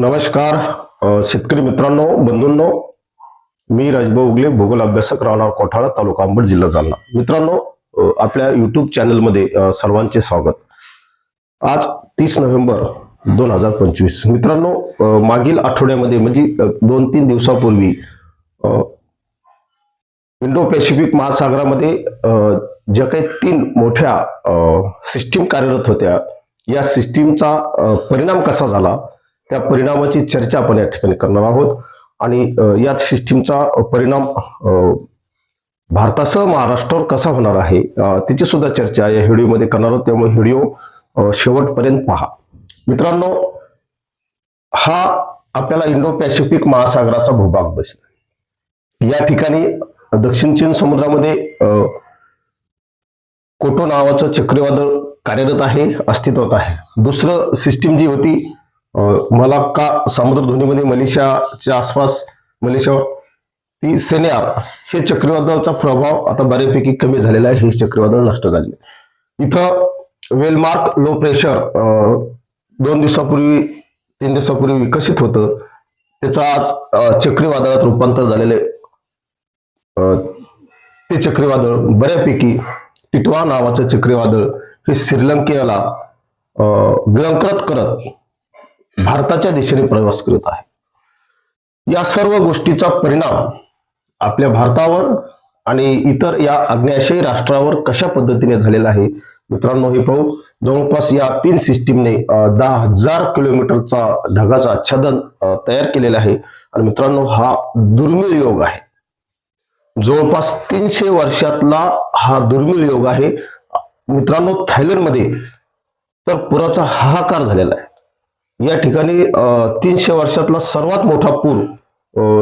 नमस्कार शेतकरी मित्रांनो, बंधूंनो. मी राजभाऊ उगले, भूगोल अभ्यासक, राहणार कोठाळा, तालुका अंबड, जिल्हा जालना. मित्रांनो, आपल्या युट्यूब चॅनलमध्ये सर्वांचे स्वागत. आज 30 नोव्हेंबर 2025. मित्रांनो, मागील आठवड्यामध्ये म्हणजे 2-3 दिवसापूर्वी इंडो पॅसिफिक महासागरामध्ये ज्या काही 3 मोठ्या सिस्टीम कार्यरत होत्या, या सिस्टीमचा परिणाम कसा झाला, त्या परिणामाची चर्चा आपण या ठिकाणी करणार आहोत. आणि या सिस्टीमचा परिणाम भारतासह महाराष्ट्रावर कसा होणार आहे त्याची सुद्धा चर्चा या व्हिडिओमध्ये करणार आहोत. त्यामुळे व्हिडिओ शेवटपर्यंत पहा. मित्रांनो, हा आपल्याला इंडो पॅसिफिक महासागराचा भूभाग दिसतो. या ठिकाणी दक्षिण चीन समुद्रामध्ये कोटो नावाचं चक्रीवादळ कार्यरत आहे, अस्तित्वात आहे. दुसरं सिस्टीम जी होती मलाक्का समुद्रधुनीमध्ये मलेशियाच्या आसपास, मलेशियावर, ती सेन्यार, हे चक्रीवादळाचा प्रभाव आता बऱ्यापैकी कमी झालेला आहे. हे चक्रीवादळ नष्ट झाले. इथं वेलमार्क लो प्रेशर 2 दिवसापूर्वी 3 दिवसापूर्वी विकसित होतं, त्याचं आज चक्रीवादळात रूपांतर झालेले ते चक्रीवादळ बऱ्यापैकी टिटवा नावाचं चक्रीवादळ हे श्रीलंकेला गिळंकृत करत भारताच्या दिशेने प्रवास करत आहे. या सर्व गोष्टीचा परिणाम आपल्या भारतावर आणि इतर या आग्नेयाशाही राष्ट्रावर कशा पद्धतीने झालेला आहे मित्रांनो, हे पाहू. जवळपास या 3 सिस्टीमने 10,000 किलोमीटरचा ढगाचा आच्छादन तयार केलेला आहे. आणि मित्रांनो, हा दुर्मिळ योग आहे. जवळपास 300 वर्षातला हा दुर्मिळ योग आहे. मित्रांनो, थायलंडमध्ये तर पुराचा हाहाकार झालेला आहे. या ठिकाणी 300 वर्षातला सर्वात मोठा पूर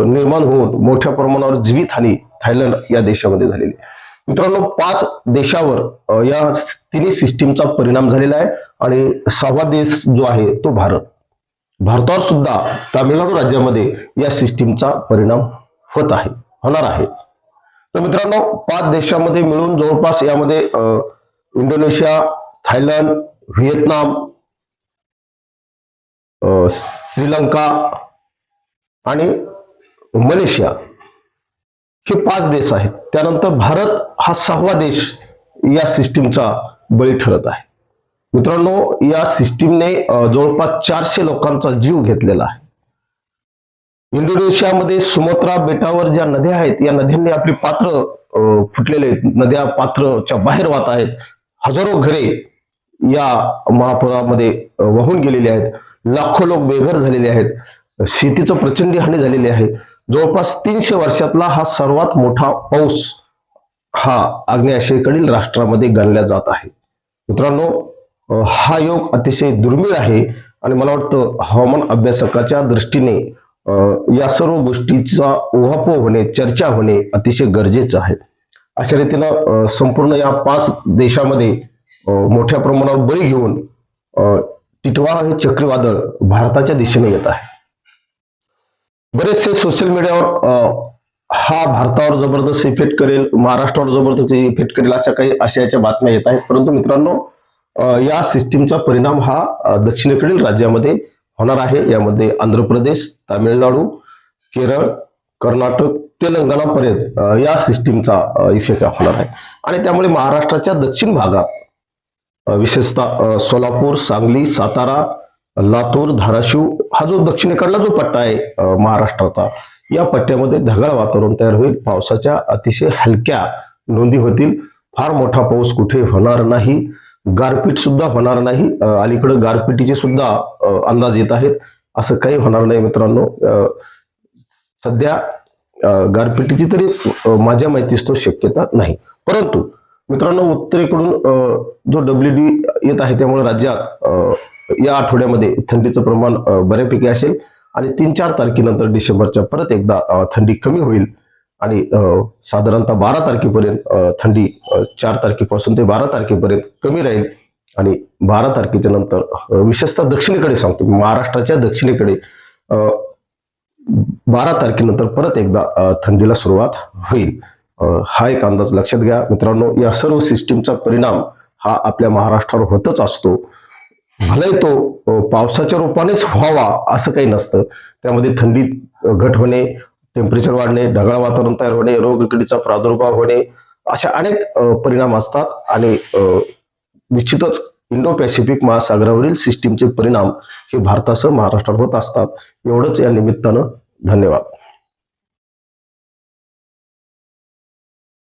निर्माण होऊन मोठ्या प्रमाणावर जीवितहानी थायलंड या देशामध्ये झालेली. मित्रांनो, 5 देशावर या तिन्ही सिस्टीमचा परिणाम झालेला आहे. आणि 6वा देश जो आहे तो भारत. भारतावर सुद्धा तामिळनाडू राज्यामध्ये या सिस्टीमचा परिणाम होणार आहे. तर मित्रांनो, 5 देशांमध्ये मिळून जवळपास यामध्ये इंडोनेशिया, थायलंड, व्हिएतनाम, श्रीलंका आणि मलेशिया हे 5 देश आहेत. त्यानंतर भारत हा 6वा देश या सिस्टीमचा बळी ठरत आहे. मित्रांनो, या सिस्टीमने जवळपास 400 लोकांचा जीव घेतलेला आहे. इंडोनेशियामध्ये सुमात्रा बेटावर ज्या नद्या आहेत, या नद्यांनी आपली पात्र फुटलेले आहेत. नद्या पात्रच्या बाहेर वाहत आहेत. हजारो घरे या महापुरामध्ये वाहून गेलेली आहेत. लाखो लोक बेघर झालेले आहेत. शेतीचं प्रचंड हानी झालेली आहे. जवळपास 300 वर्षातला हा सर्वात मोठा पाऊस हा आग्नेयाशियाकडील राष्ट्रामध्ये गणला जात आहे. मित्रांनो, हा योग अतिशय दुर्मिळ आहे. आणि मला वाटतं हवामान अभ्यासकाच्या दृष्टीने या सर्व गोष्टीचा उहापोह होणे, चर्चा होणे अतिशय गरजेचं आहे. अशा रीतीनं संपूर्ण या 5 देशामध्ये मोठ्या प्रमाणावर बळी घेऊन टिटवा हे चक्रीवादळ भारताच्या दिशेने येत आहे. बरेचसे सोशल मीडियावर हा भारतावर जबरदस्त इफेक्ट करेल, महाराष्ट्रावर जबरदस्त इफेक्ट करेल, अशा काही आशयाच्या बातम्या येत आहेत. परंतु मित्रांनो, या सिस्टीमचा परिणाम हा दक्षिणेकडील राज्यामध्ये होणार आहे. यामध्ये आंध्र प्रदेश, तामिळनाडू, केरळ, कर्नाटक, तेलंगणापर्यंत या सिस्टीमचा इफेक्ट होणार आहे. आणि त्यामुळे महाराष्ट्राच्या दक्षिण भागात विशेषतः सोलापूर, सांगली, सातारा, लातूर, धाराशिव हा जो दक्षिणेकडला जो पट्टा आहे महाराष्ट्राचा, या पट्ट्यामध्ये ढगाळ वातावरण तयार होईल. पावसाच्या अतिशय हलक्या नोंदी होतील. फार मोठा पाऊस कुठे होणार नाही. गारपीट सुद्धा होणार नाही. अलीकडे गारपिटीचे सुद्धा अंदाज येत आहेत. असं काही होणार नाही मित्रांनो. सध्या गारपिटीची तरी माझ्या माहितीस तो शक्यता नाही. परंतु मित्रांनो, उत्तरेकडून जो WD येत आहे, त्यामुळे राज्यात या आठवड्यामध्ये थंडीचं प्रमाण बऱ्यापैकी असेल. आणि 3-4 तारखेनंतर डिसेंबरच्या परत एकदा थंडी कमी होईल. आणि साधारणतः 12 तारखेपर्यंत थंडी 4 तारखेपासून ते 12 तारखेपर्यंत कमी राहील. आणि 12 तारखेच्या नंतर विशेषतः दक्षिणेकडे सांगतो, महाराष्ट्राच्या दक्षिणेकडे 12 तारखेनंतर परत एकदा थंडीला सुरुवात होईल. हा एक अंदाज लक्षात घ्या मित्रांनो. या सर्व सिस्टीमचा परिणाम हा आपल्या महाराष्ट्रावर होतच असतो. भले तो पावसाच्या रूपानेच व्हावा असं काही नसतं. त्यामध्ये थंडीत घट होणे, टेम्परेचर वाढणे, ढगाळ वातावरण तयार होणे, रोगकीडीचा प्रादुर्भाव होणे, अशा अनेक परिणाम असतात आणि निश्चितच इंडो पॅसिफिक महासागरावरील सिस्टीमचे परिणाम हे भारतासह महाराष्ट्रात होत असतात. एवढंच या निमित्तानं. धन्यवाद.